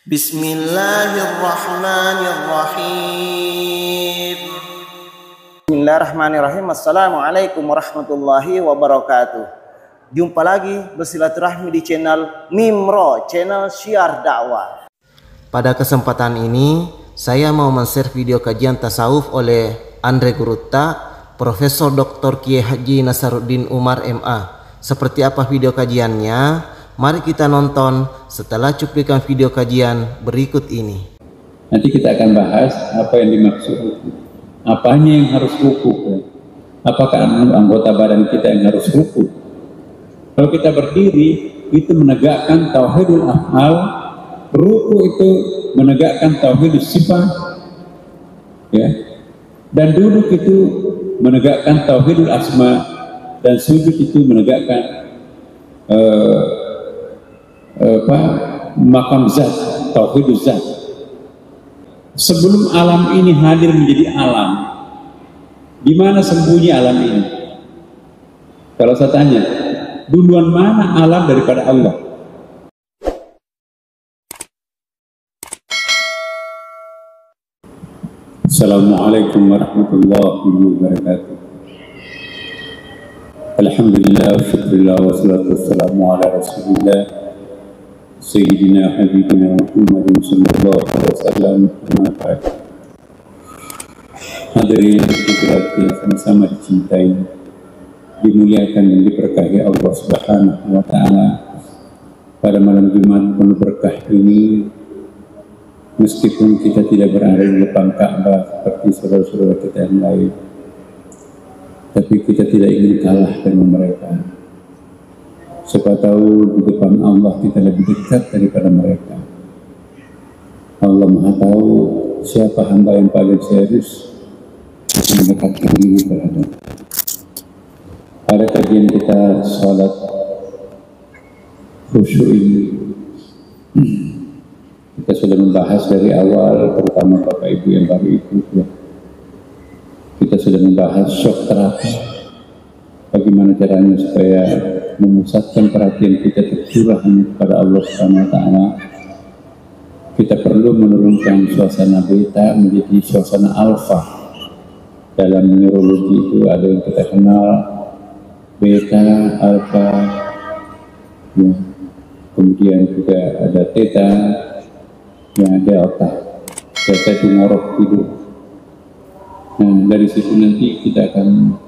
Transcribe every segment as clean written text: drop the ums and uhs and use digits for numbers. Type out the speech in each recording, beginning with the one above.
Bismillahirrahmanirrahim. Bismillahirrahmanirrahim. Assalamualaikum warahmatullahi wabarakatuh. Jumpa lagi bersilaturahmi di channel Mimro, channel Syiar Dakwah. Pada kesempatan ini saya mau men-share video kajian tasawuf oleh Andre Gurutta, Profesor Dr. Kiai Haji Nasaruddin Umar MA. Seperti apa video kajiannya? Mari kita nonton setelah cuplikan video kajian berikut ini. Nanti kita akan bahas apa yang dimaksud ruku. Apanya yang harus ruku? Apakah anggota badan kita yang harus ruku? Kalau kita berdiri, itu menegakkan tauhidul af'al. Ruku itu menegakkan tauhidul sifat. Ya. Dan duduk itu menegakkan tauhidul asma. Dan sujud itu menegakkan makam zat, tauhidul zat. Sebelum alam ini hadir menjadi alam, di mana sembunyi alam ini? Kalau saya tanya, duluan mana alam daripada Allah? Assalamualaikum warahmatullahi wabarakatuh. Alhamdulillah, syukurillah, wassalatu wassalamu ala rasulillah Sayyidina Habibina Muhammadin sallallahu alaihi wasallam. Hadirin hadirat sama-sama dicintai, dimuliakan dan diberkahi Allah Subhanahu wa taala. Pada malam Jumat penuh berkah ini, meskipun kita tidak berada di depan Ka'bah seperti saudara-saudara kita yang lain, tapi kita tidak ingin kalah dengan mereka. Siapa tahu di depan Allah kita lebih dekat daripada mereka. Allah Maha tahu siapa hamba yang paling serius mendekatkan diri terhadap. Pada kajian kita sholat khusyuk ini, kita sudah membahas dari awal, terutama Bapak Ibu yang baru ikut ya. Kita sudah membahas shock terapi. Bagaimana caranya supaya memusatkan perhatian kita tercurah hanya kepada Allah Subhanahu wa taala. Kita perlu menurunkan suasana beta menjadi suasana alfa. Dalam neurologi itu ada yang kita kenal beta, alfa, ya. Kemudian juga ada theta, yang delta. Delta itu ngorok tidur. Nah, dari situ nanti kita akan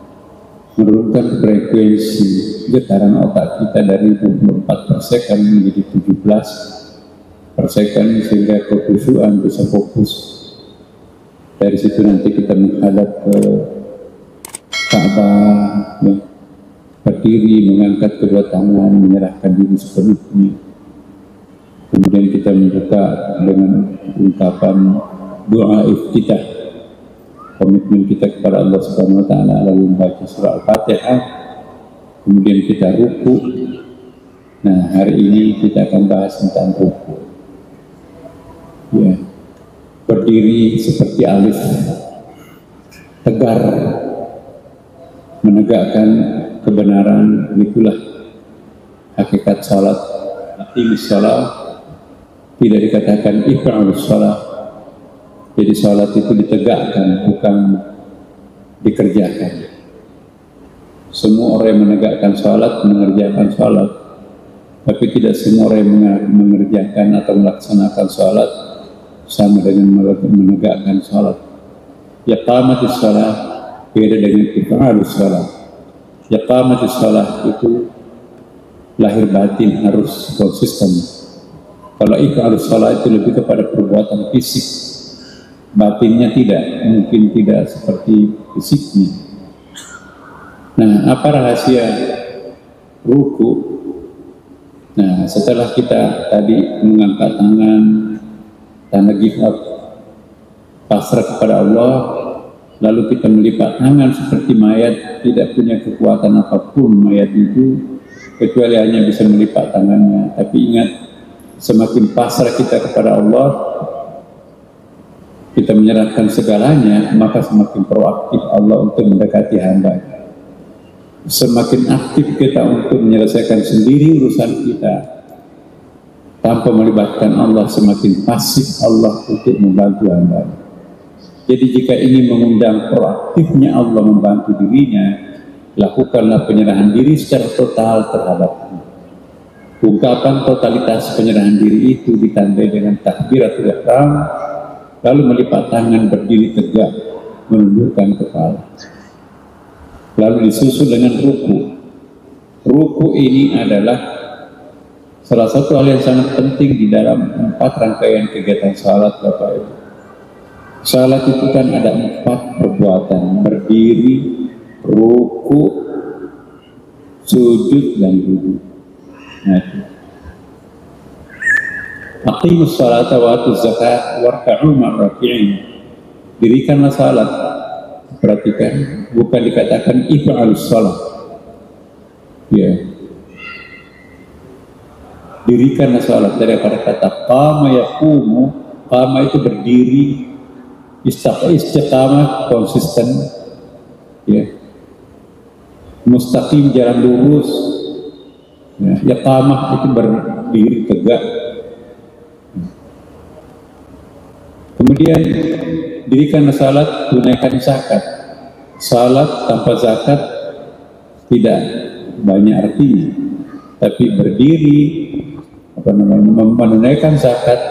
menurunkan frekuensi getaran otak kita dari 24 per second menjadi 17 per second, sehingga kekhusyuan bisa fokus. Dari situ nanti kita menghadap ke Ka'bah, ya. Berdiri, mengangkat kedua tangan, menyerahkan diri sepenuhnya. Kemudian kita membuka dengan ungkapan doa iftitah, komitmen kita kepada Allah Subhanahu wa taala, lalu membaca surah Al-Fatihah, kemudian kita ruku. Nah, hari ini kita akan bahas tentang ruku. Ya. Berdiri seperti alif, tegar, menegakkan kebenaran, itulah hakikat salat. Aqimis shalah, tidak dikatakan iqamus shalah. Jadi salat itu ditegakkan, bukan dikerjakan. Semua orang yang menegakkan salat mengerjakan salat, tapi tidak semua orang yang mengerjakan atau melaksanakan salat sama dengan menegakkan salat. Iqamatus shalah beda dengan if'alus shalah. Iqamatus shalah itu lahir batin harus konsisten. Kalau if'alus shalah itu lebih kepada perbuatan fisik, batinnya tidak, mungkin tidak seperti fisiknya. Nah, apa rahasia ruku? Nah, setelah kita tadi mengangkat tangan, tanda give up, pasrah kepada Allah, lalu kita melipat tangan seperti mayat, tidak punya kekuatan apapun mayat itu, kecuali hanya bisa melipat tangannya. Tapi ingat, semakin pasrah kita kepada Allah, kita menyerahkan segalanya, maka semakin proaktif Allah untuk mendekati hamba. Semakin aktif kita untuk menyelesaikan sendiri urusan kita, tanpa melibatkan Allah, semakin pasif Allah untuk membantu hamba. Jadi jika ingin mengundang proaktifnya Allah membantu dirinya, lakukanlah penyerahan diri secara total terhadapnya. Ungkapan totalitas penyerahan diri itu ditandai dengan takbiratul ihram, lalu melipat tangan, berdiri tegak, menundukkan kepala. Lalu disusul dengan ruku. Ruku ini adalah salah satu hal yang sangat penting di dalam 4 rangkaian kegiatan salat, Bapak Ibu. Salat itu kan ada 4 perbuatan: berdiri, ruku, sujud, dan duduk. Nah, aqimus salata wa atuz zakat warka'u ma'raki'in. Dirikanlah salat. Perhatikan, bukan dikatakan if'alus salat. Ya. Dirikanlah salat, daripada kata qama yaqumu. Qama itu berdiri, istiqamah konsisten, ya. Mustaqim jalan lurus. Ya, iqamah itu berdiri tegak. Kemudian dirikan salat, tunaikan zakat. Salat tanpa zakat tidak banyak artinya. Tapi berdiri, menunaikan zakat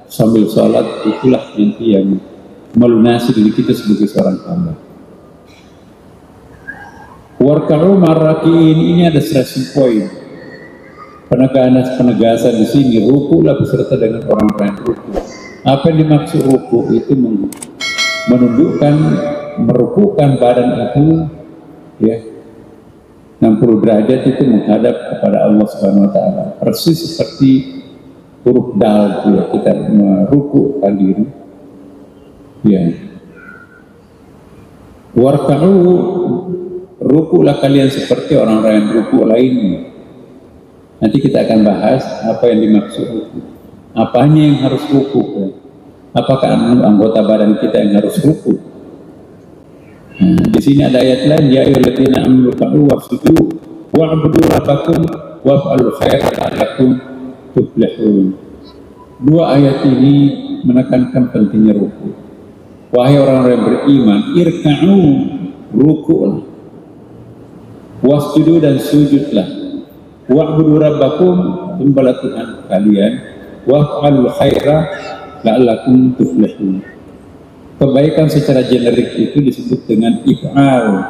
sambil salat, itulah inti yang melunasi diri kita sebagai seorang hamba. Warka'u marraki'in, ini ada stressing point. Penegasan di sini, rukulah beserta dengan orang-orang ruku. Apa yang dimaksud ruku? Itu menundukkan, merukukan badan itu, ya, 60 derajat itu menghadap kepada Allah Subhanahu wa Ta'ala. Persis seperti huruf dal, ya, kita merukukan diri. Ya. Warka'u, rukulah kalian seperti orang-orang yang ruku lainnya. Nanti kita akan bahas apa yang dimaksud ruku. Apanya yang harus ruku? Apakah anggota badan kita yang harus ruku? Nah, di sini ada ayat lain, ya ayyuhalladzina amanu ruk'u wasjudu wa'budu rabbakum waf'alul khaira la'allakum tuflihun. 2 ayat ini menekankan pentingnya ruku. Wahai orang-orang yang beriman, irka'u, ruku'lah, wasjudu, dan sujudlah, wa'budu rabbakum, sembahlah Tuhan kalian, waf'alul khaira la'allakum tuflihun. Kebaikan secara generik itu disebut dengan if'al,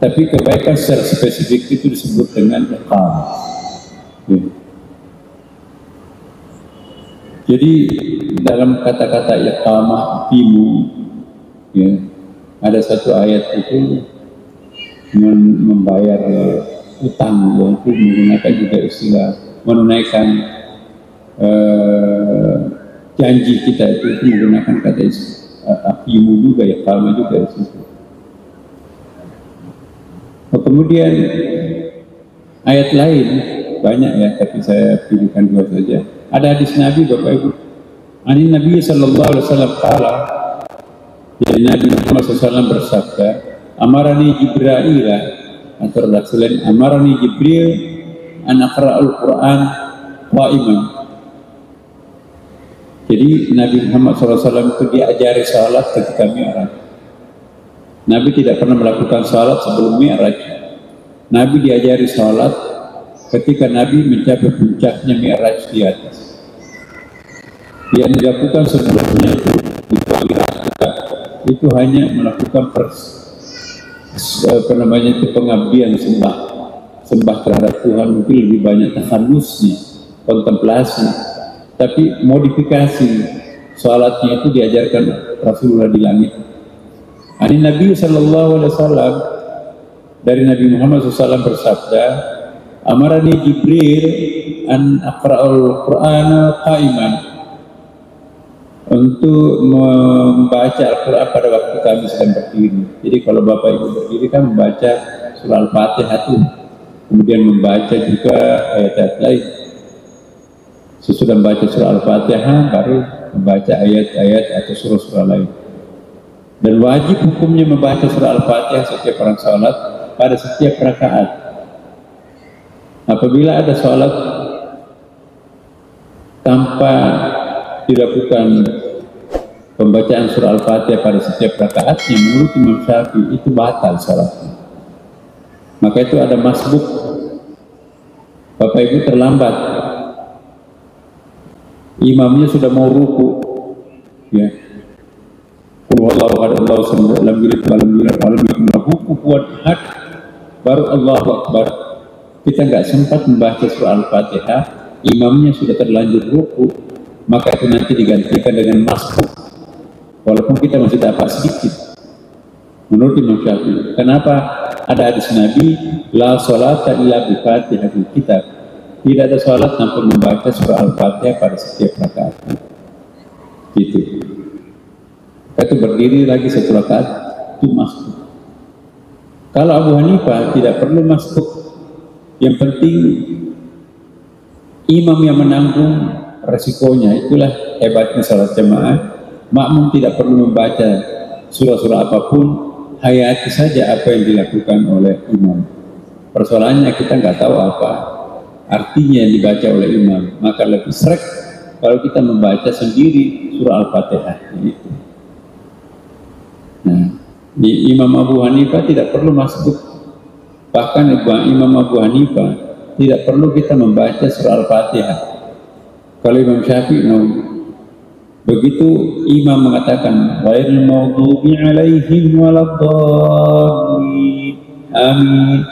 tapi kebaikan secara spesifik itu disebut dengan iqam. Ya. Jadi dalam kata-kata iqamah, timu, ya, ada satu ayat itu membayar utang, yaitu menggunakan juga istilah menunaikan janji kita itu menggunakan kata aqimu juga, ya, iqamah juga di situ. Kemudian ayat lain banyak, ya, tapi saya pilihkan 2 saja. Ada hadis Nabi, Bapak Ibu. Ani Nabi sallallahu alaihi wasallam qala, jadi Nabi Muhammad SAW bersabda, amarani Jibril, atau Rasulullah, amarani Jibril an aqra'ul Qur'an qa'iman. Jadi Nabi Muhammad SAW itu diajari salat ketika Mi'raj. Nabi tidak pernah melakukan salat sebelum Mi'raj. Nabi diajari salat ketika Nabi mencapai puncaknya Mi'raj di atas. Yang dilakukan sebelumnya itu hanya melakukan pengabdian, sembah terhadap Tuhan, mungkin lebih banyak takhanusnya, kontemplasi. Tapi modifikasi salatnya itu diajarkan Rasulullah di langit. Ani Nabi sallallahu alaihi wasallam, dari Nabi Muhammad SAW bersabda, amarani Jibril an aqra'ul Qur'ana qa'iman, untuk membaca Al-Quran pada waktu kami sedang berdiri. Jadi kalau Bapak Ibu berdiri kan membaca surah Al-Fatihah itu, kemudian membaca juga ayat-ayat lain. Sesudah membaca surah Al-Fatihah baru membaca ayat-ayat atau surah-surah lain. Dan wajib hukumnya membaca surah Al-Fatihah setiap orang salat pada setiap rakaat. Apabila ada salat tanpa dilakukan pembacaan surah Al-Fatihah pada setiap rakaatnya, menurut Imam Syafi'i itu batal salatnya. Maka itu ada masbuk, Bapak Ibu terlambat, imamnya sudah mau ruku, ya, baru Allahu Akbar, kita nggak sempat membaca surah Al-Fatihah, imamnya sudah terlanjur ruku, maka itu nanti digantikan dengan masbuk, walaupun kita masih dapat sedikit. Menurut Imam Syafi'i, kenapa? Ada hadis Nabi, la sholata illa bi fatihatil kitab, tidak ada sholat tanpa membaca surah Al-Fatihah pada setiap rakaat. Gitu. Itu berdiri lagi satu rakaat itu masbuk. Kalau Abu Hanifah tidak perlu masbuk, yang penting imam yang menanggung resikonya. Itulah hebatnya salat jamaah. Makmum tidak perlu membaca surah-surah apapun, hayati saja apa yang dilakukan oleh imam. Persoalannya kita nggak tahu apa artinya yang dibaca oleh imam, maka lebih srek kalau kita membaca sendiri surah Al-Fatihah itu. Nah, di Imam Abu Hanifah tidak perlu masbuk. Bahkan Imam Abu Hanifah tidak perlu kita membaca surah Al-Fatihah. Kalau Imam Syafi'i begitu imam mengatakan ghairil maghdubi alaihim waladdallin, amin,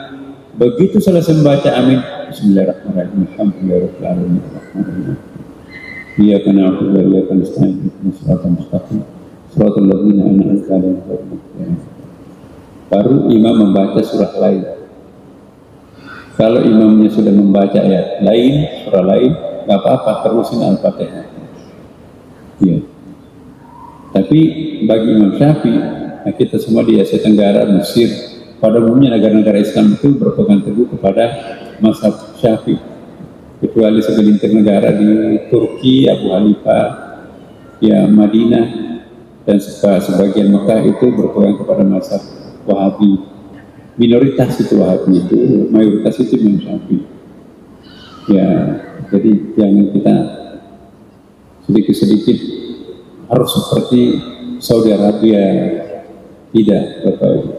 begitu selesai membaca amin, bismillahirrahmanirrahim, alhamdulillahirabbil alamin, iyyaka na'budu wa iyyaka nasta'in, ihdinas siratal mustaqim, siratal ladzina an'amta 'alaihim. Baru imam membaca surah lain. Kalau imamnya sudah membaca ayat lain, surah lain, nggak apa-apa, terusin Al-Fatihah. Ya. Tapi bagi Imam Syafi'i, kita semua di Asia Tenggara, Mesir, pada umumnya negara-negara Islam itu berpegang teguh kepada mazhab Syafi'i, kecuali segelintir negara di Turki, Abu Hanifah, ya Madinah, dan sebagian Mekah itu berpegang kepada mazhab Wahabi. Minoritas itu Wahabi, itu mayoritas itu Imam Syafi'i. Ya, jadi jangan kita sedikit-sedikit harus seperti Saudi Arabia, tidak, Bapak Ibu.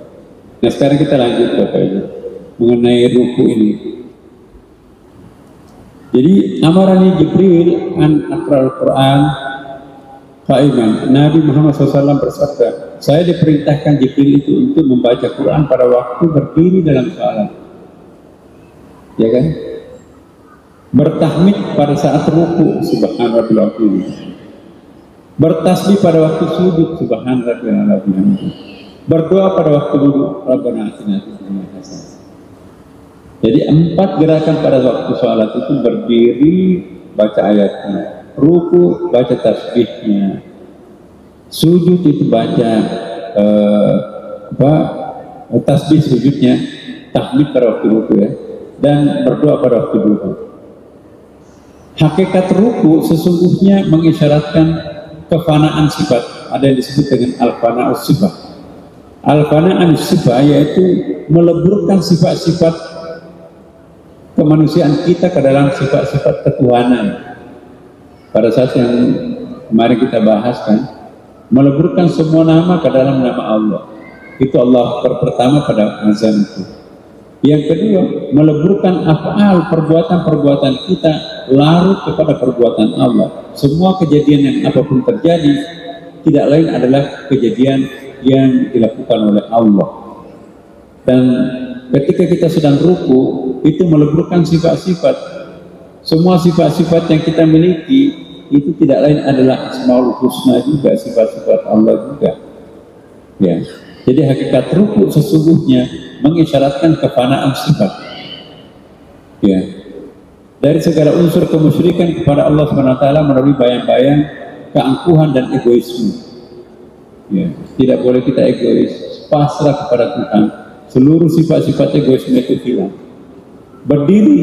Nah sekarang kita lanjut Bapak Ibu mengenai ruku ini. Jadi amarani Jibril an aqra'al Quran qa'iman. Nabi Muhammad SAW bersabda, saya diperintahkan Jibril itu untuk membaca Quran pada waktu berdiri dalam salat, ya kan? Bertahmid pada saat ruku, subhanallah, bertasbih pada waktu sujud, subhanallah, berdoa pada waktu duduk, rabbana atina fid dunya hasanah. Jadi 4 gerakan pada waktu salat itu: berdiri, baca ayatnya, ruku, baca tasbihnya, sujud itu baca tasbih sujudnya, tahmid pada waktu ruku ya, dan berdoa pada waktu duduk. Hakikat ruku sesungguhnya mengisyaratkan kefanaan sifat. Ada yang disebut dengan al-fana'us sifat. Al-fana'us sifat yaitu meleburkan sifat-sifat kemanusiaan kita ke dalam sifat-sifat ketuhanan. Pada saat yang kemarin kita bahas kan, meleburkan semua nama ke dalam nama Allah. Itu Allah pertama pada azan itu. Yang kedua, meleburkan af'al, perbuatan-perbuatan kita larut kepada perbuatan Allah. Semua kejadian yang apapun terjadi tidak lain adalah kejadian yang dilakukan oleh Allah. Dan ketika kita sedang ruku, itu meleburkan sifat-sifat. Semua sifat-sifat yang kita miliki itu tidak lain adalah Asmaul Husna juga, sifat-sifat Allah juga. Ya. Jadi hakikat ruku sesungguhnya mengisyaratkan kefanaan sifat. Ya. Dari segala unsur kemusyrikan kepada Allah SWT melalui bayang-bayang keangkuhan dan egoisme. Ya. Tidak boleh kita egois, pasrah kepada Tuhan. Seluruh sifat-sifat egoisme itu hilang. Berdiri,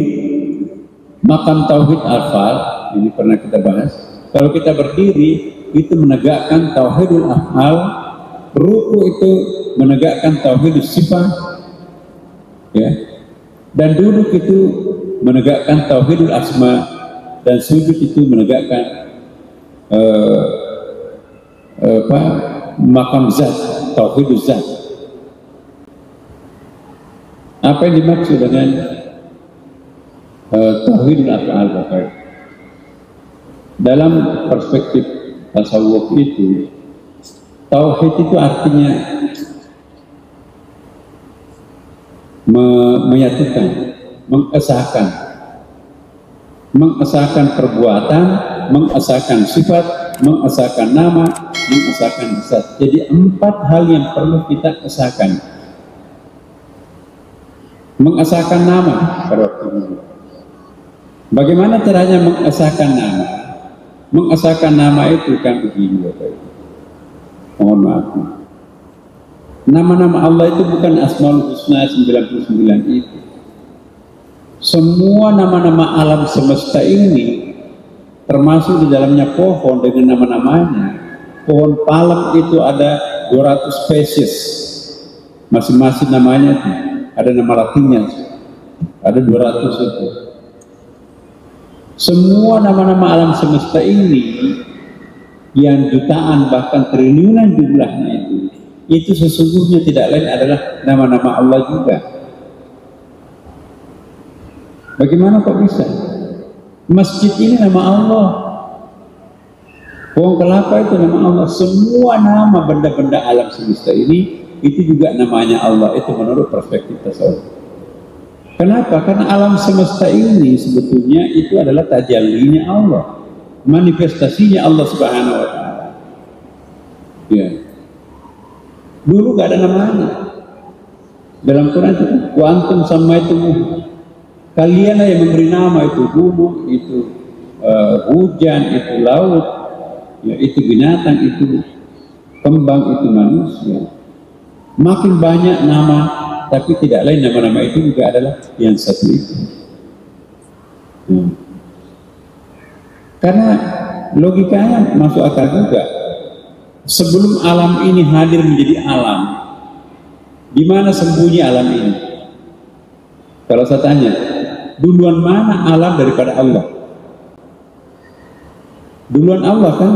makam tauhid afal, ini pernah kita bahas. Kalau kita berdiri, itu menegakkan tauhidul afal. Ruku itu menegakkan tauhid sifat, ya, dan duduk itu menegakkan tauhidul asma, dan sujud itu menegakkan makam zat, tauhiduz zat. Apa yang dimaksud dengan tauhidul af'al? Dalam perspektif tasawuf itu, tauhid itu artinya menyatukan, mengesahkan perbuatan, mengesahkan sifat, mengesahkan nama, mengesahkan zat. Jadi 4 hal yang perlu kita esahkan. Mengesahkan nama pada waktu itu. Bagaimana caranya mengesahkan nama? Mengesahkan nama itu kan begini, Bapak Ibu. Mohon maaf. Nama-nama Allah itu bukan Asmaul Husna 99 itu. Semua nama-nama alam semesta ini, termasuk di dalamnya pohon dengan nama-namanya. Pohon palem itu ada 200 spesies. Masing-masing namanya itu. Ada nama latinnya, ada 200 itu. Semua nama-nama alam semesta ini yang jutaan bahkan triliunan jumlahnya itu sesungguhnya tidak lain adalah nama-nama Allah juga. Bagaimana kok bisa? Masjid ini nama Allah, pohon kelapa itu nama Allah. Semua nama benda-benda alam semesta ini itu juga namanya Allah. Itu menurut perspektif tasawuf. Kenapa? Karena alam semesta ini sebetulnya itu adalah tajallinya Allah, manifestasinya Allah Subhanahu wa Ta'ala. Ya. Dulu gak ada namanya. Dalam Quran itu, wa antum samaitumuh, kalianlah yang memberi nama itu gunung, itu hujan, itu laut, ya, itu binatang, itu kembang, itu manusia. Makin banyak nama, tapi tidak lain nama-nama itu juga adalah yang satu itu. Karena logikanya masuk akal juga. Sebelum alam ini hadir menjadi alam, di mana sembunyi alam ini? Kalau saya tanya, duluan mana alam daripada Allah? Duluan Allah kan?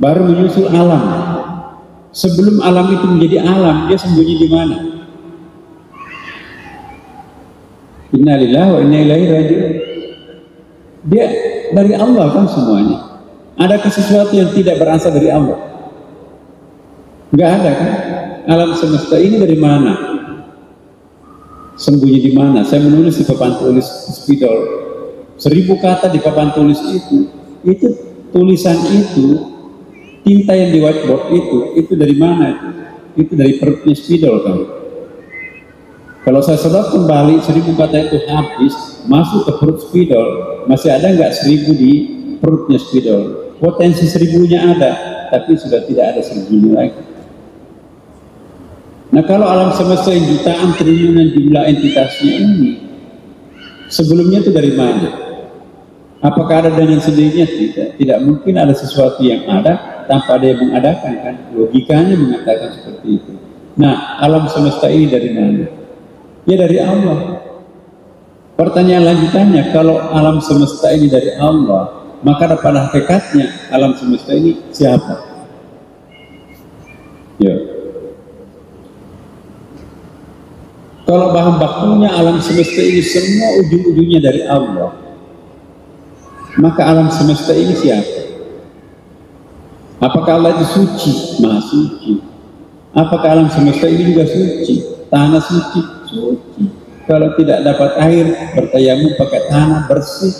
Baru menyusul alam. Sebelum alam itu menjadi alam, dia sembunyi di mana? Inna lillahi wa inna ilaihi raji'un. Dia dari Allah kan semuanya. Adakah sesuatu yang tidak berasal dari Allah? Enggak ada kan? Alam semesta ini dari mana? Sembunyi di mana? Saya menulis di papan tulis spidol 1000 kata di papan tulis itu tulisan itu, tinta yang di whiteboard itu dari mana itu? Itu dari perutnya spidol kan? Kalau saya sedot kembali 1000 kata itu habis, masuk ke perut spidol, masih ada nggak 1000 di perutnya spidol? Potensi 1000-nya ada, tapi sudah tidak ada 1000-nya lagi. Nah, kalau alam semesta yang jutaan triliunan jumlah entitasnya ini, sebelumnya itu dari mana? Apakah ada dengan sendirinya? Tidak mungkin ada sesuatu yang ada tanpa ada yang mengadakan kan? Logikanya mengatakan seperti itu. Nah, alam semesta ini dari mana? Ya dari Allah. Pertanyaan lanjutannya, kalau alam semesta ini dari Allah, maka pada hakikatnya alam semesta ini siapa? Ya. Kalau bahan bakunya alam semesta ini semua ujung-ujungnya dari Allah, maka alam semesta ini siapa? Apakah Allah itu suci? Maha suci. Apakah alam semesta ini juga suci? Tanah suci? Suci. Kalau tidak dapat air, bertayamum pakai tanah bersih.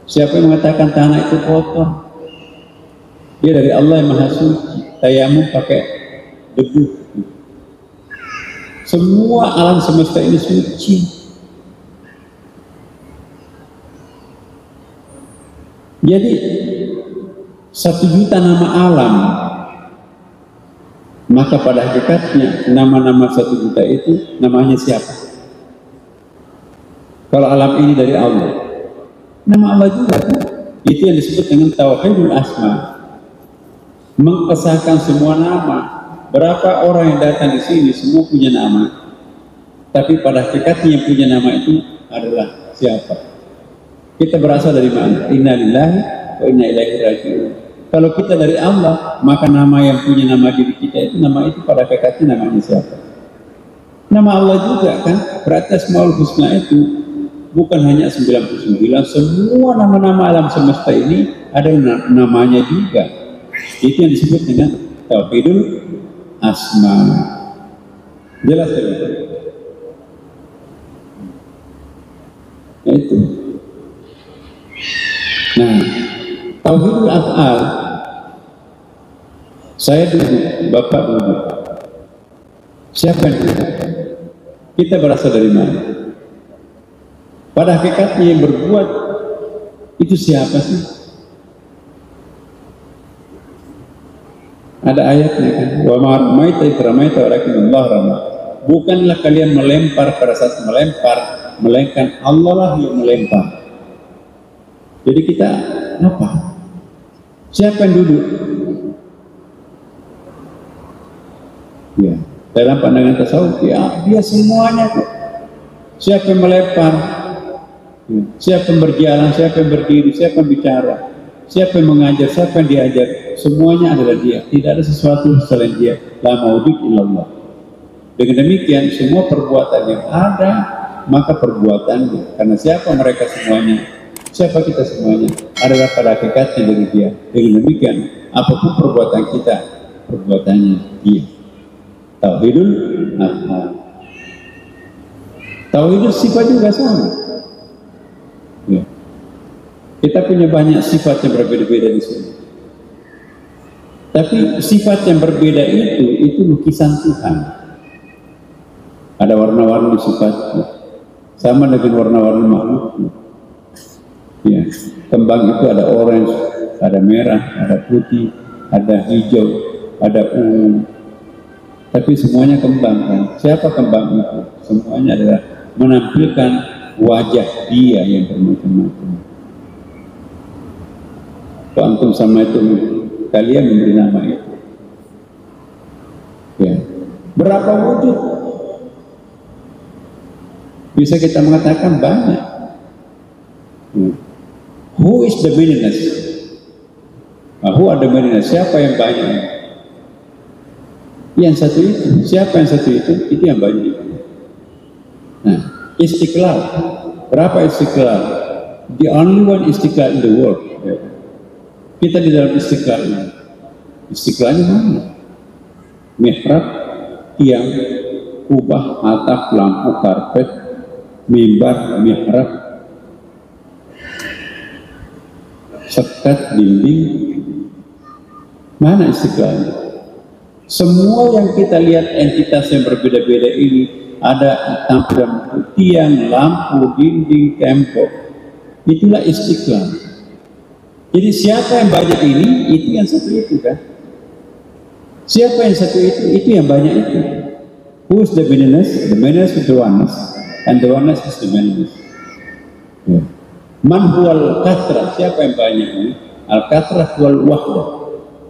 Siapa yang mengatakan tanah itu kotor? Dia dari Allah yang Maha Suci. Tayamum pakai debu. Semua alam semesta ini suci. Jadi 1 juta nama alam, maka pada hakikatnya nama-nama 1 juta itu namanya siapa? Kalau alam ini dari Allah, nama Allah juga kan? Itu yang disebut dengan tauhidul asma, mengesahkan semua nama. Berapa orang yang datang di sini semua punya nama, tapi pada hakikatnya yang punya nama itu adalah siapa? Kita berasal dari mana? Inna lillahi wa inna ilaihi raji'un. Kalau kita dari Allah, maka nama yang punya nama diri kita itu, nama itu pada hakikatnya namanya siapa? Nama Allah juga kan. Berarti Asmaul Husna itu bukan hanya 99, semua nama-nama alam semesta ini ada namanya juga. Itu yang disebut dengan Tauhidul Asma. Jelas ya? Itu. Nah, Tauhidul Af'al, saya duduk, Bapak duduk. Siapa yang duduk? Kita berasal dari mana? Pada hakikatnya yang berbuat itu siapa sih? Ada ayatnya kan, wa ma ramaita idh ramaita walakinallah rama. Bukanlah kalian melempar pada saat melempar, melainkan Allah lah yang melempar. Jadi kita apa? Siapa yang duduk? Ya, dalam pandangan tasawuf, ya dia semuanya. Siapa yang melempar? Ya. Siapa yang berjalan? Siapa yang berdiri? Siapa yang bicara? Siapa yang mengajar? Siapa yang diajar? Semuanya adalah dia. Tidak ada sesuatu selain dia. La maujud illallah. Dengan demikian, semua perbuatan yang ada, maka perbuatannya. Karena siapa mereka semuanya? Siapa kita semuanya? Adalah pada hakikatnya dari dia. Dengan demikian, apapun perbuatan kita, perbuatannya dia. Tauhidul Af'al. Tauhidul sifat juga sama. Ya. Kita punya banyak sifat yang berbeda-beda di sini. Tapi sifat yang berbeda itu lukisan Tuhan. Ada warna-warni sifatnya, sama dengan warna-warni makhluk. Ya, kembang itu ada orange, ada merah, ada putih, ada hijau, ada ungu. Tapi semuanya kembang kan. Siapa kembang itu? Semuanya adalah menampilkan wajah dia yang bermacam-macam. Antum sama itu kalian memberi nama itu. Ya. Berapa wujud? Bisa kita mengatakan banyak. Who is the meaningless? Who are the meaningless? Siapa yang banyak? Yang satu itu. Siapa yang satu itu? Itu yang banyak. Nah, Istiqlal. Berapa Istiqlal? The only one Istiqlal in the world. Kita di dalam Istiqlal ini. Istiqlalnya mana? Mihrab, tiang, kubah, atap, lampu, karpet, mimbar, mihrab, sekat, dinding. Mana Istiqlalnya? Semua yang kita lihat entitas yang berbeda-beda ini ada tampilan tiang, lampu, dinding, tembok. Itulah Istiqlal. Jadi siapa yang banyak ini, itu yang satu itu kan. Siapa yang satu itu yang banyak itu. Who is the meaningless? The meaningless is the oneness, and the oneness is the meaningless. Yeah. Man huwal kathra, siapa yang banyak ini? Al kathra huwal wahdah.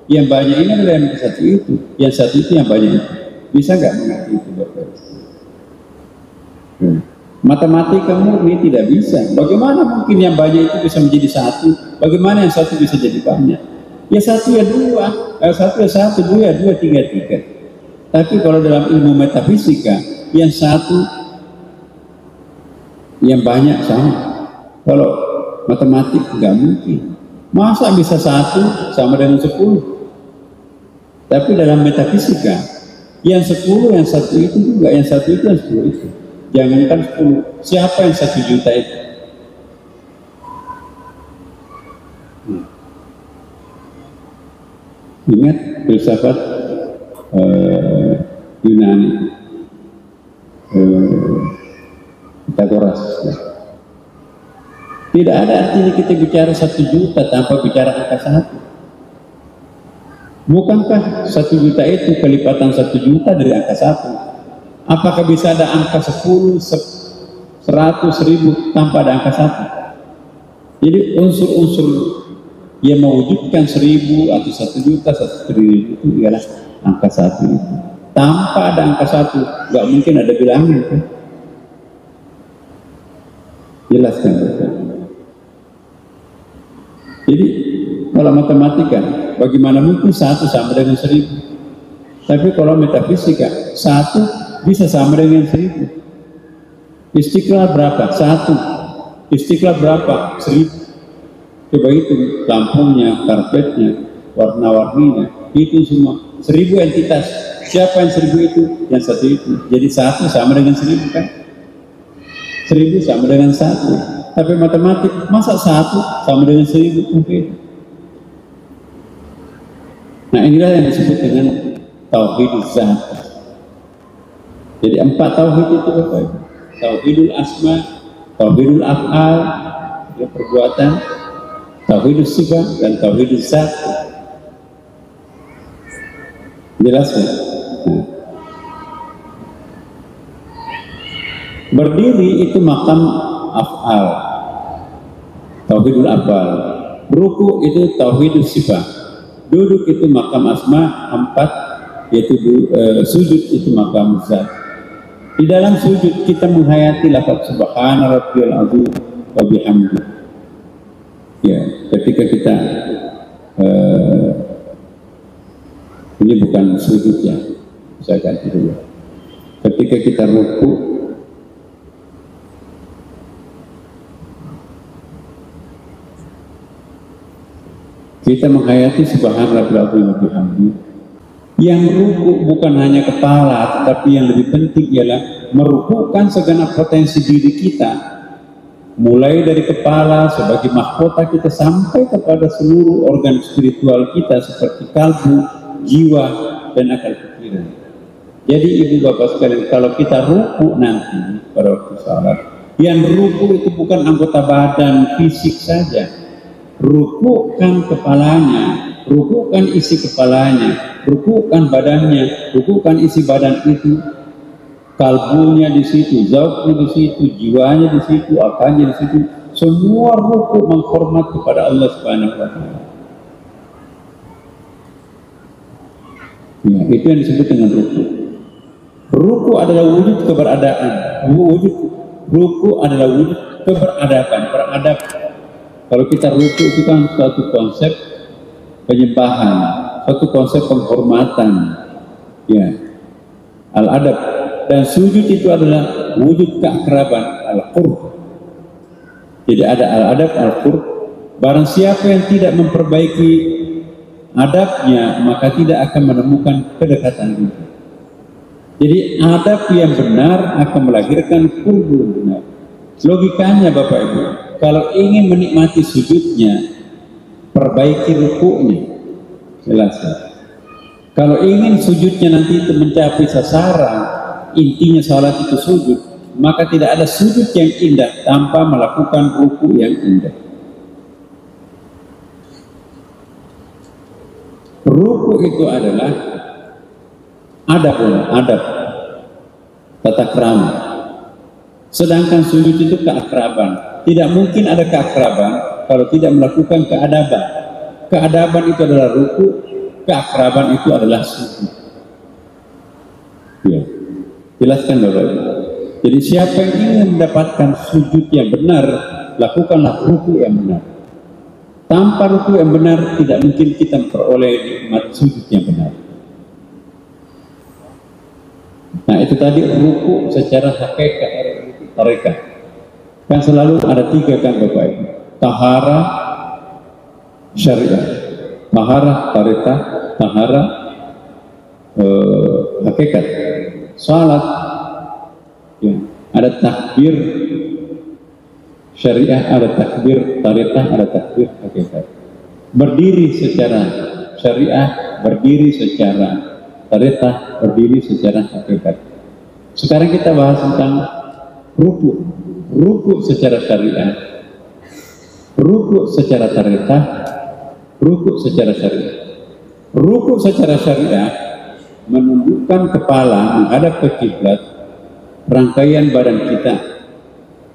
Yang banyak ini adalah yang satu itu. Yang satu itu yang banyak itu. Bisa nggak mengerti itu Bapak? Matematika murni tidak bisa. Bagaimana mungkin yang banyak itu bisa menjadi satu? Bagaimana yang satu bisa jadi banyak? Ya satu ya dua, satu ya satu, dua ya dua, tiga tiga. Tapi kalau dalam ilmu metafisika, yang satu, yang banyak sama. Kalau matematik nggak mungkin. Masa bisa satu sama dengan 10? Tapi dalam metafisika, yang 10, yang satu itu juga, yang satu itu, yang 10 itu. Jangankan 10, siapa yang 1 juta itu? Ingat filsafat Yunani, Pythagoras. Tidak ada artinya kita bicara 1 juta tanpa bicara angka 1. Bukankah 1 juta itu kelipatan 1 juta dari angka 1? Apakah bisa ada angka 10, 100, 1000 tanpa ada angka 1? Jadi unsur-unsur yang mewujudkan 1000 atau 1 juta, 1 triliun itu ialah angka 1 itu. Tanpa ada angka 1, nggak mungkin ada bilangan kan? Jelas kan? kalau matematika, bagaimana mungkin 1 sama dengan 1000? Tapi kalau metafisika, 1 bisa sama dengan 1000. Istiqlal berapa? 1. Istiqlal berapa? 1000. Coba hitung lampunya, karpetnya, warna-warninya, itu semua 1000 entitas. Siapa yang 1000 itu? Yang 1 itu. Jadi 1 sama dengan 1000 kan? 1000 sama dengan 1. Tapi matematik, masa 1 sama dengan 1000? Mungkin. Nah, inilah yang disebut dengan tauhidul zat. Jadi 4 tauhid itu apa? Tauhidul asma, tauhidul af'al, ya, perbuatan, tauhidul sifat, dan tauhidul zat. Jelas ya? Nah. Berdiri itu makam af'al, tauhidul af'al. Ruku itu tauhidul sifat. Duduk itu makam asma. 4 yaitu sujud itu makam zat. Di dalam sujud kita menghayati lafaz subhana rabbiyal azim wa bihamdi. Ya, ketika kita ini bukan sujud ya, saya ganti dulu. Ketika kita ruku, kita menghayati subhana rabbiyal azim wa bihamdi. Yang ruku bukan hanya kepala, tetapi yang lebih penting ialah merukukan segenap potensi diri kita, mulai dari kepala sebagai mahkota kita sampai kepada seluruh organ spiritual kita seperti kalbu, jiwa, dan akal pikiran. Jadi ibu bapak sekalian, kalau kita ruku nanti pada waktu salat, yang ruku itu bukan anggota badan fisik saja, rukukan kepalanya, rukukan isi kepalanya, rukukan badannya, rukukan isi badan itu, kalbunya di situ, zauqnya di situ, jiwanya di situ, akalnya di situ, semua ruku menghormat kepada Allah Subhanahu wa taala. Ya, itu yang disebut dengan ruku. Ruku adalah wujud keberadaan. Ruku adalah wujud keberadaban, beradab. Kalau kita ruku itu kan suatu konsep penyembahan, suatu konsep penghormatan, ya, al-adab. Dan sujud itu adalah wujud keakraban, al-qurb. Jadi ada al-adab, al-qurb. Barang siapa yang tidak memperbaiki adabnya, maka tidak akan menemukan kedekatan itu. Jadi adab yang benar akan melahirkan qurb yang benar. Logikanya Bapak Ibu, kalau ingin menikmati sujudnya, perbaiki rukunya. Jelas ya? Kalau ingin sujudnya nanti itu mencapai sasaran, intinya salat itu sujud, maka tidak ada sujud yang indah tanpa melakukan ruku yang indah. Ruku itu adalah adab, tata krama. Sedangkan sujud itu keakraban. Tidak mungkin ada keakraban kalau tidak melakukan keadaban. Keadaban itu adalah ruku, keakraban itu adalah sujud. Ya, jelaskan Bapak Ibu. Jadi siapa yang ingin mendapatkan sujud yang benar, lakukanlah ruku yang benar. Tanpa ruku yang benar, tidak mungkin kita memperoleh nikmat sujud yang benar. Nah, itu tadi ruku secara hakikat, tarekat. Kan selalu ada 3 kan Bapak Ibu. Tahara syariah, tahara tarekat, tahara hakikat. Salat, ya, ada takbir syariah, ada takbir tarekat, ada takbir hakikat. Berdiri secara syariah, berdiri secara tarekat, berdiri secara hakikat. Sekarang kita bahas tentang ruku. Ruku secara syariah, ruku secara tarekat, ruku secara syariah. Ruku secara syariah menundukkan kepala menghadap ke kiblat, rangkaian badan kita.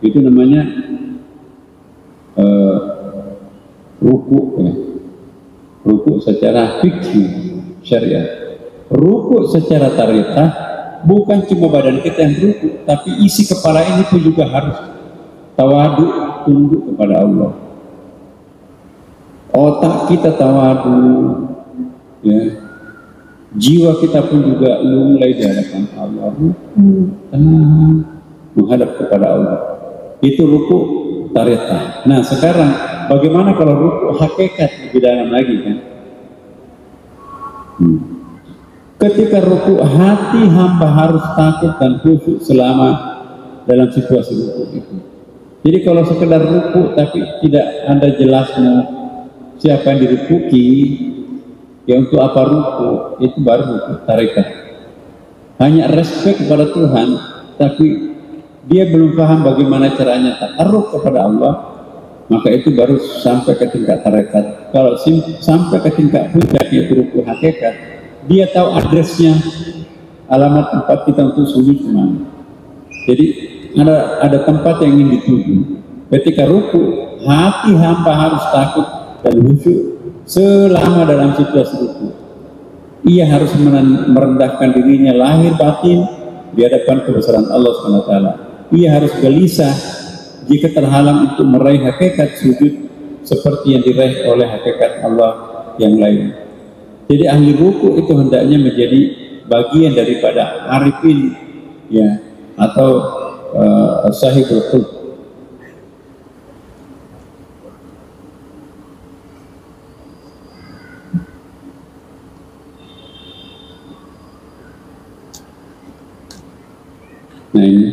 Itu namanya ruku ya. Ruku secara fikih syariah. Ruku secara tarekat bukan cuma badan kita yang ruku, tapi isi kepala ini pun juga harus tawadu, tunduk kepada Allah. otak kita tawadu, ya, jiwa kita pun juga mulai di hadapan Allah, tenang, menghadap kepada Allah. Itu ruku tarekat. Nah sekarang bagaimana kalau ruku hakikat lebih dalam lagi kan? Ketika ruku, hati hamba harus takut dan khusyuk selama dalam situasi ruku itu. Jadi kalau sekedar ruku tapi tidak ada jelasnya siapa yang dirukuki, ya untuk apa ruku, itu baru ruku tarekat. Hanya respect kepada Tuhan, tapi dia belum paham bagaimana caranya takarruf kepada Allah, maka itu baru sampai ke tingkat tarekat. Kalau sampai ke tingkat puncak, yaitu ruku hakikat, dia tahu adresnya, alamat tempat kita untuk sujud kemana. Jadi ada tempat yang ingin dituju. Ketika ruku, hati hamba harus takut dan khusyuk selama dalam situasi ruku. Ia harus merendahkan dirinya lahir batin di hadapan kebesaran Allah SWT. Ia harus gelisah jika terhalang untuk meraih hakikat sujud seperti yang diraih oleh hakikat Allah yang lain. Jadi ahli ruku itu hendaknya menjadi bagian daripada arifin, ya, atau sahibul qulub. Nah ini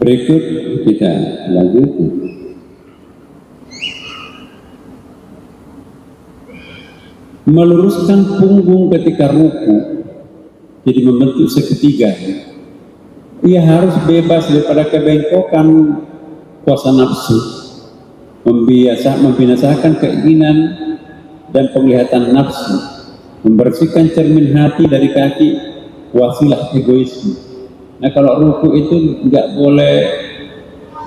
berikut kita lanjut. Meluruskan punggung ketika ruku, jadi membentuk segitiga. Ia harus bebas daripada kebengkokan kuasa nafsu, membinasakan keinginan dan penglihatan nafsu, membersihkan cermin hati dari kaki wasilah egoisme. Nah kalau ruku itu nggak boleh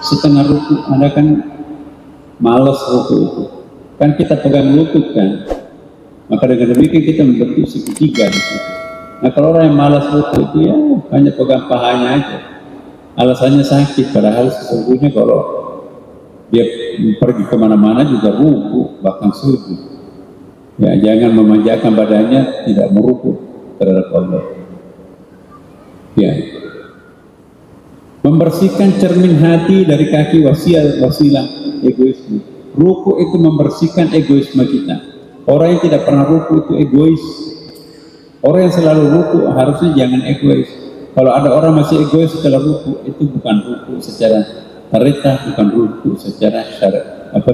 setengah ruku, ada kan malas ruku itu, kan kita pegang lutut kan, maka dengan demikian kita membentuk segitiga di situ. Nah kalau orang yang malas ruku itu ya hanya pegang pahanya aja, alasannya sakit, padahal sesungguhnya kalau dia pergi kemana-mana juga ruku, bahkan sujud. Ya jangan memanjakan badannya, tidak meruku terhadap Allah. Ya, membersihkan cermin hati dari kaki wasilah egoisme. Ruku itu membersihkan egoisme kita. Orang yang tidak pernah ruku itu egois. Orang yang selalu ruku harusnya jangan egois. Kalau ada orang masih egois setelah ruku, itu bukan ruku secara tarekat, bukan ruku secara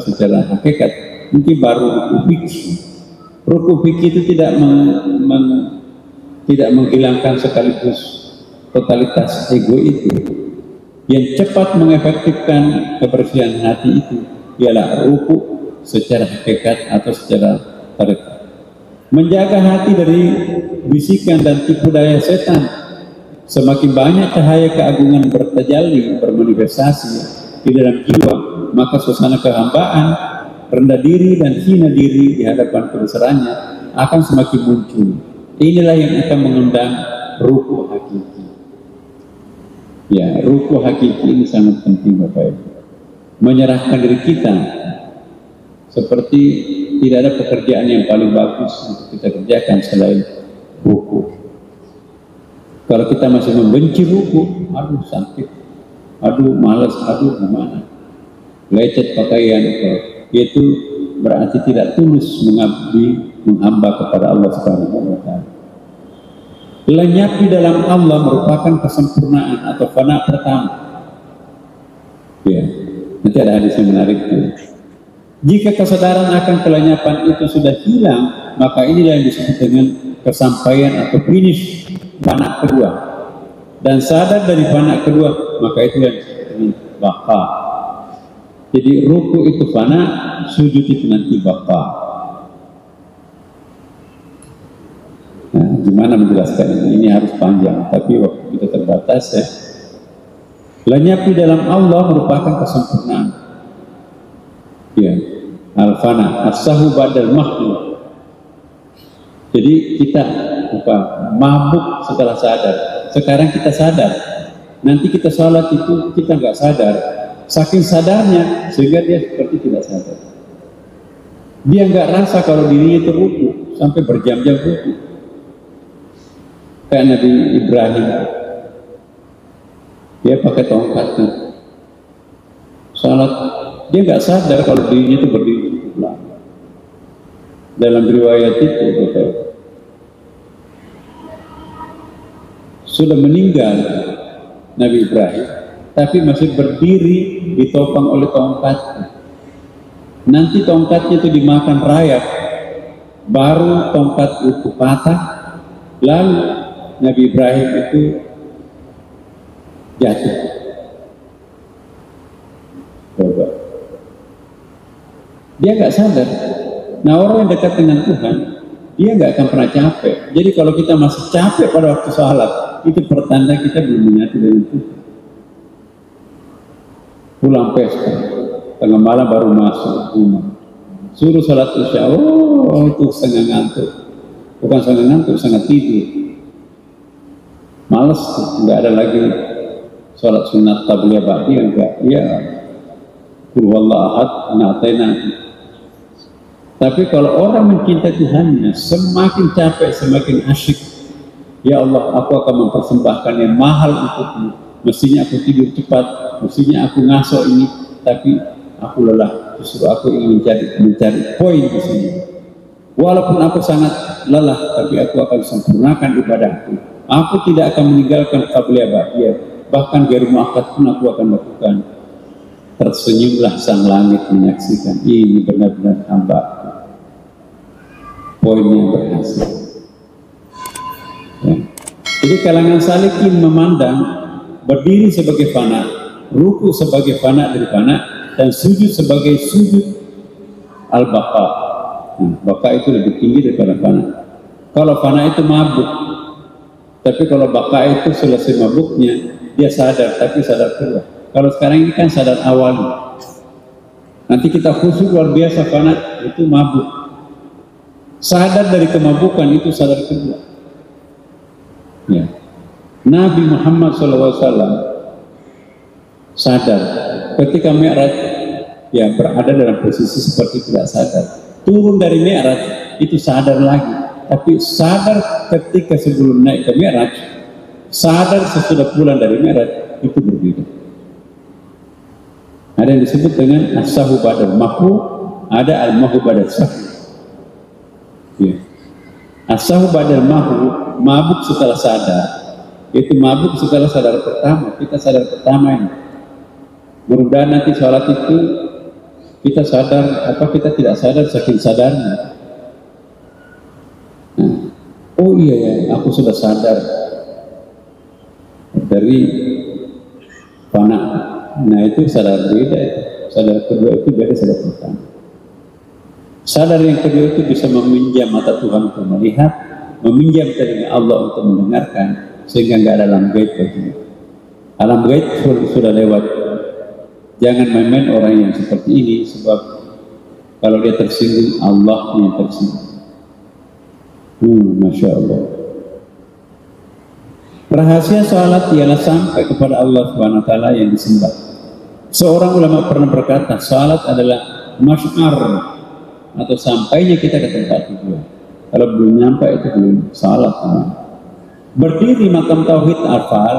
secara hakikat. Mungkin baru ruku fikih. Ruku fikih itu tidak menghilangkan sekaligus totalitas ego itu. Yang cepat mengefektifkan kebersihan hati itu ialah ruku secara hakikat atau secara tarekat. Menjaga hati dari bisikan dan tipu daya setan. Semakin banyak cahaya keagungan bertajalli, bermanifestasi di dalam jiwa, maka suasana kehambaan, rendah diri dan hina diri di hadapan kebesarannya akan semakin muncul. Inilah yang akan mengundang ruku hakiki. Ya, ruku hakiki ini sangat penting Bapak Ibu. Menyerahkan diri kita, seperti tidak ada pekerjaan yang paling bagus untuk kita kerjakan selain ruku. Kalau kita masih membenci ruku, aduh sakit, aduh malas, aduh gimana, lecet pakaian, itu berarti tidak tulus mengabdi, menghamba kepada Allah Subhanahu wa Ta'ala. Lenyap di dalam Allah merupakan kesempurnaan atau fana pertama. Ya, nanti ada hadis yang menarik itu. Jika kesadaran akan kelenyapan itu sudah hilang, maka inilah yang disebut dengan kesampaian atau finish fana kedua. Dan sadar dari fana kedua, maka itu yang disebut dengan baqa. Jadi ruku itu fana, sujud itu nanti baqa. Nah, gimana menjelaskan ini? Ini harus panjang, tapi waktu kita terbatas ya. Lenyap di dalam Allah merupakan kesempurnaan. Ya, al-fana, as-sahu ba'dal mahdu. Jadi kita mabuk setelah sadar. Sekarang kita sadar. Nanti kita sholat itu kita nggak sadar. Saking sadarnya sehingga dia seperti tidak sadar. Dia nggak rasa kalau dirinya itu ruku sampai berjam-jam ruku. Kayak Nabi Ibrahim, dia pakai tongkatnya salat, dia nggak sadar kalau dirinya itu berdiri cukup lama. Dalam riwayat itu sudah meninggal Nabi Ibrahim, tapi masih berdiri ditopang oleh tongkatnya. Nanti tongkatnya itu dimakan rayap, baru tongkat itu patah, lalu Nabi Ibrahim itu jatuh. Coba. Dia nggak sadar. Nah, orang yang dekat dengan Tuhan, dia nggak akan pernah capek. Jadi kalau kita masih capek pada waktu sholat, itu pertanda kita belum menyatu dengan Tuhan. Pulang pesta, tengah malam baru masuk rumah, suruh sholat isya, itu setengah ngantuk. Bukan setengah ngantuk, setengah tidur. Males, nggak ada lagi sholat sunat tabliyah ba'diyah, enggak. Ya, qul huwallahu ahad, na'tayna. Tapi kalau orang mencintai Tuhannya, semakin capek, semakin asyik. Ya Allah, aku akan mempersembahkan yang mahal untukmu. Mestinya aku tidur cepat, mestinya aku ngaso ini, tapi aku lelah. Justru aku ingin mencari poin di sini. Walaupun aku sangat lelah, tapi aku akan sempurnakan ibadahku. Aku tidak akan meninggalkan qabliyah ba'diyah. Bahkan gairul muakkad pun aku akan lakukan. Tersenyumlah sang langit menyaksikan, ini benar-benar hamba. Poinnya berhasil. Ya. Jadi kalangan salikin memandang berdiri sebagai fana, ruku sebagai fana dari fana, dan sujud sebagai sujud al-baqa. Baqa itu lebih tinggi daripada fana. Kalau fana itu mabuk, tapi kalau baqa itu selesai mabuknya dia sadar, tapi sadar kedua. Kalau sekarang ini kan sadar awal. Nanti kita khusyuk luar biasa, fana itu mabuk. Sadar dari kemabukan itu sadar kedua. Ya. Nabi Muhammad SAW sadar ketika Mi'raj, ya berada dalam posisi seperti tidak sadar. Turun dari Mi'raj itu sadar lagi, tapi sadar ketika sebelum naik ke Mi'raj, sadar sesudah pulang dari Mi'raj, itu berbeda. Ada yang disebut dengan as-sahu ba'dal mahwu, ada al-mahwu ba'dal sahu. Ya. As-sahu ba'dal mahwu, mabuk setelah sadar. Itu mabuk setelah sadar pertama. Kita sadar pertama ini. Mudah-mudahan nanti sholat itu kita sadar, kita tidak sadar saking sadarnya. Nah, oh iya ya, aku sudah sadar dari fana. Nah itu sadar beda. Sadar kedua itu beda sadar pertama. Sadar yang kedua itu bisa meminjam mata Tuhan untuk melihat, meminjam telinga Allah untuk mendengarkan, sehingga nggak ada alam gaib baginya. Alam gaib sudah lewat. Jangan main-main orang yang seperti ini, sebab kalau dia tersinggung, Allah yang tersinggung. Masya Allah. Rahasia salat ialah sampai kepada Allah Subhanahu Wa Taala yang disembah. Seorang ulama pernah berkata, salat adalah masy'ar, atau sampainya kita ke tempat tujuan. Kalau belum nyampe itu belum salat. Berdiri makam tauhid afal,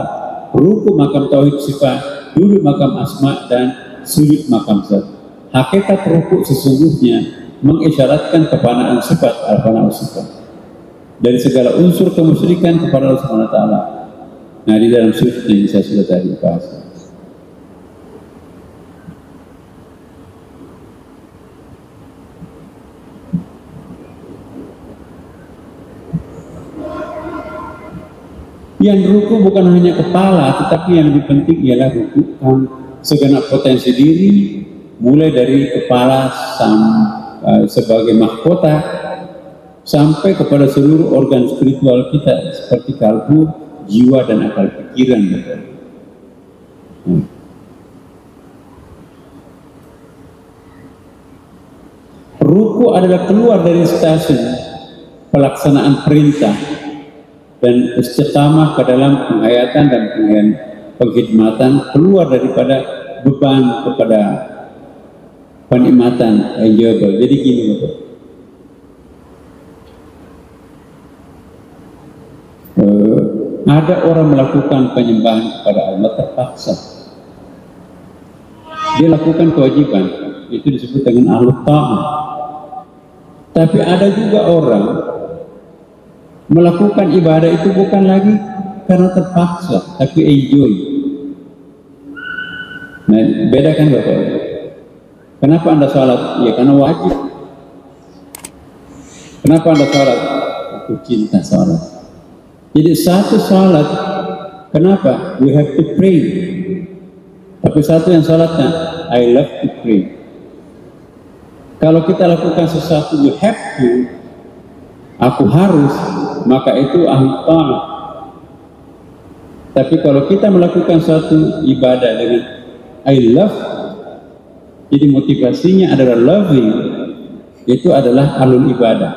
ruku makam tauhid sifat, duduk makam asma, dan sujud makam zat. Hakikat ruku sesungguhnya mengisyaratkan kefanaan sifat, al-fana'u sifat, dari segala unsur kemusyrikan kepada Allah Subhanahu Wa Taala. Nah, di dalam sujud yang saya sudah tadi bahas. Yang ruku bukan hanya kepala, tetapi yang lebih penting ialah rukukan segenap potensi diri, mulai dari kepala sebagai mahkota sampai kepada seluruh organ spiritual kita seperti kalbu, jiwa, dan akal pikiran. Ruku adalah keluar dari stasiun pelaksanaan perintah dan istiqamah ke dalam penghayatan dan pengkhidmatan, keluar daripada beban kepada penikmatan, enjoyable. Jadi gini Bapak, ada orang melakukan penyembahan kepada Allah terpaksa, dia lakukan kewajiban, itu disebut dengan ahlu ta'ah. Tapi ada juga orang melakukan ibadah itu bukan lagi karena terpaksa, tapi enjoy. Nah, beda kan Bapak? Kenapa Anda sholat? Ya karena wajib. Kenapa Anda sholat? Aku cinta sholat. Jadi satu sholat, kenapa? We have to pray. Tapi satu yang sholatnya, I love to pray. Kalau kita lakukan sesuatu, you have to, aku harus, maka itu ahli ta'ah. Tapi kalau kita melakukan suatu ibadah dengan I love, jadi motivasinya adalah loving, itu adalah ahlul ibadah.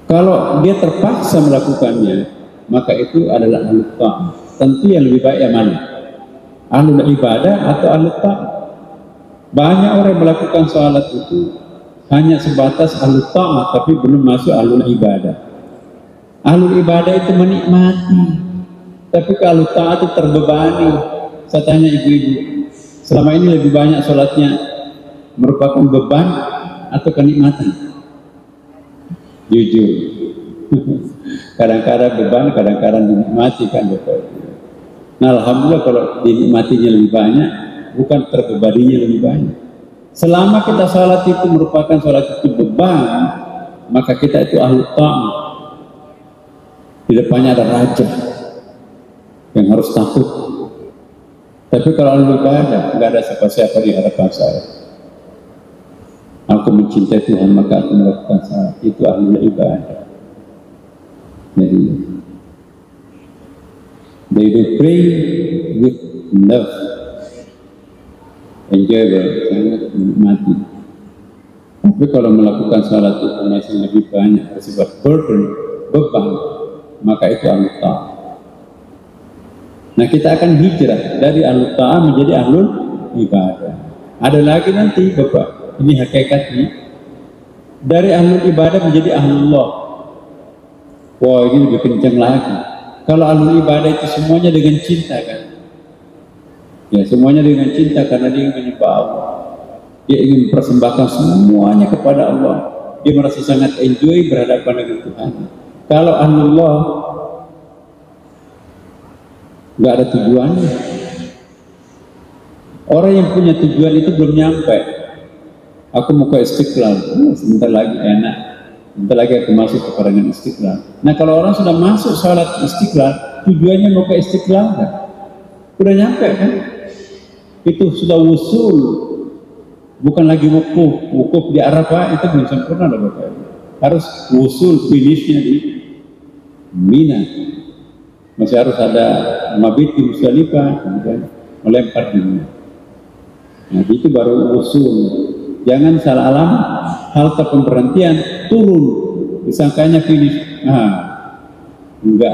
Kalau dia terpaksa melakukannya, maka itu adalah ahlul ta'ah. Tentu yang lebih baik yang mana? Ahlul ibadah atau ahlul ta'ah? Banyak orang melakukan sholat itu hanya sebatas ahlul ta'ah, tapi belum masuk ahlul ibadah. Ahlul ibadah itu menikmati, tapi kalau ta'ah itu terbebani. Saya tanya ibu-ibu, selama ini lebih banyak sholatnya merupakan beban atau kenikmatan? Jujur. Kadang-kadang beban, kadang-kadang dinikmati kan Bapak. Nah alhamdulillah kalau dinikmatinya lebih banyak, bukan terbebaninya lebih banyak. Selama kita sholat itu merupakan sholat itu beban, maka kita itu ahlu ta'ah. Di depannya ada raja yang harus takut. Tapi kalau ahlu ibadah, nggak ada siapa-siapa di hadapan saya. Aku mencintai Tuhan, maka aku melakukan salat. Itu ahlu ibadah. Jadi, they do pray with love. Enjoyable, sangat menikmati. Tapi kalau melakukan salat itu masih lebih banyak bersifat burden, beban, maka itu ahlu ta'ah. Nah kita akan hijrah dari ahlu ta'ah menjadi ahlul ibadah. Ada lagi nanti Bapak, ini hakikatnya, dari ahlul ibadah menjadi ahlullah. Wah ini lebih kencang lagi. Kalau ahlul ibadah itu semuanya dengan cinta kan? Ya semuanya dengan cinta karena dia ingin menyembah Allah. Dia ingin mempersembahkan semuanya kepada Allah. Dia merasa sangat enjoy berhadapan dengan Tuhan. Kalau ahlullah nggak ada tujuannya. Orang yang punya tujuan itu belum nyampe. Aku mau ke Istiqlal, sebentar lagi enak. Sebentar lagi aku masuk ke pelarangan Istiqlal. Nah kalau orang sudah masuk sholat Istiqlal, tujuannya mau ke Istiqlal kan? Udah nyampe kan? Itu sudah wusul, bukan lagi wukuf. Wukuf di Arafah itu belum sempurna loh Bapak. Harus wusul, finishnya di Mina. Masih harus ada mabit di Musdalifah, kemudian melempar di Mina. Nah itu baru wusul. Jangan salah alam, halte pemberhentian, turun, disangkanya finish. Enggak,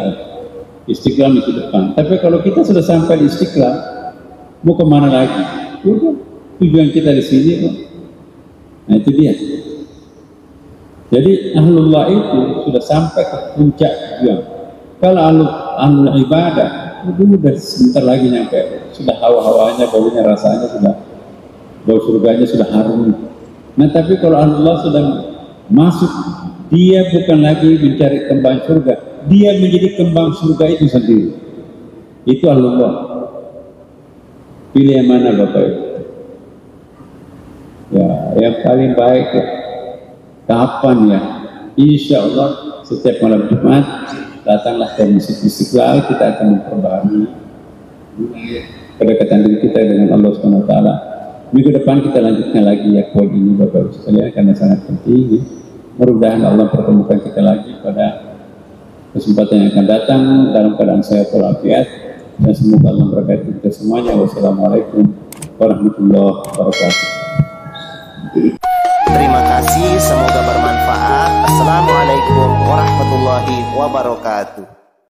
Istiqlal di depan. Tapi kalau kita sudah sampai di Istiqlal, mau kemana lagi? Udah, tujuan kita di sini kok. Nah itu dia. Jadi ahlullah itu sudah sampai ke puncak tujuan. Kalau ahlul ibadah, udah sebentar lagi nyampe. Sudah hawa-hawanya, baunya, rasanya sudah, bau surganya sudah harum. Nah tapi kalau ahlullah sudah masuk, dia bukan lagi mencari kembang surga, dia menjadi kembang surga itu sendiri. Itu ahlullah. Pilih yang mana Bapak Ibu? Ya, yang paling baik ya. Kapan ya? Insya Allah setiap malam Jumat datanglah ke Masjid Istiqlal, kita akan memperbaharui kedekatan diri kita dengan Allah SWT. Minggu depan kita lanjutkan lagi ya poin ini Bapak Ibu sekalian karena sangat penting. Mudah-mudahan Allah pertemukan kita lagi pada kesempatan yang akan datang dalam keadaan sehat walafiat. dan semoga Allah memberkati kita semuanya. Wassalamualaikum warahmatullahi wabarakatuh. Terima kasih, semoga bermanfaat. Assalamualaikum warahmatullahi wabarakatuh.